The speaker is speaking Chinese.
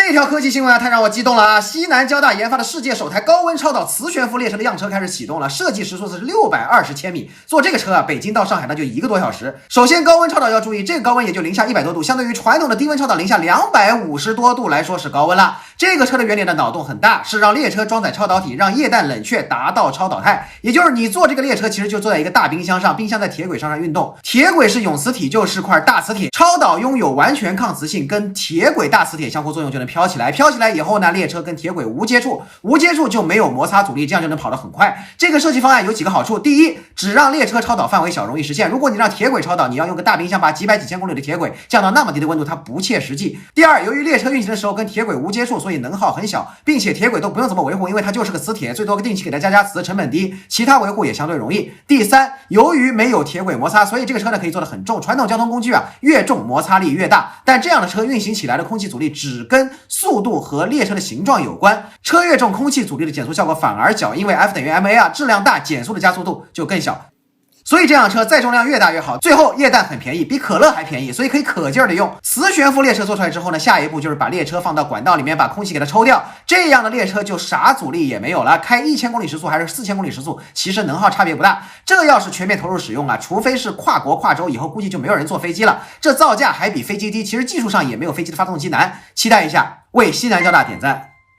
这条科技新闻啊，太让我激动了啊！西南交大研发的世界首台高温超导磁悬浮列车的样车开始启动了，设计时速是620千米。坐这个车啊，北京到上海那就1个多小时。首先，高温超导要注意，这个高温也就零下100多度，相对于传统的低温超导零下250多度来说是高温了。这个车的原理的脑洞很大，是让列车装载超导体，让液氮冷却达到超导态。也就是你坐这个列车，其实就坐在一个大冰箱上，冰箱在铁轨上运动，铁轨是永磁体，就是块大磁铁。超导拥有完全抗磁性，跟铁轨大磁铁相互作用就能飘起来。飘起来以后呢，列车跟铁轨无接触，无接触就没有摩擦阻力，这样就能跑得很快。这个设计方案有几个好处：第一，只让列车超导范围小，容易实现。如果你让铁轨超导，你要用个大冰箱把几百几千公里的铁轨降到那么低的温度，它不切实际。第二，由于列车运行的时候跟铁轨无接触，所以能耗很小，并且铁轨都不用怎么维护，因为它就是个磁铁，最多定期给它加磁，成本低，其他维护也相对容易。第三，由于没有铁轨摩擦，所以这个车呢可以做得很重。传统交通工具啊，越重摩擦力越大，但这样的车运行起来的空气阻力只跟速度和列车的形状有关，车越重，空气阻力的减速效果反而小，因为 F 等于 ma 啊，质量大，减速的加速度就更小。所以这辆车载重量越大越好，最后液氮很便宜，比可乐还便宜，所以可以可劲儿的用。磁悬浮列车做出来之后呢，下一步就是把列车放到管道里面，把空气给它抽掉，这样的列车就啥阻力也没有了，开1000公里时速还是4000公里时速，其实能耗差别不大。这要是全面投入使用啊，除非是跨国跨州，以后估计就没有人坐飞机了。这造价还比飞机低，其实技术上也没有飞机的发动机难。期待一下，为西南交大点赞。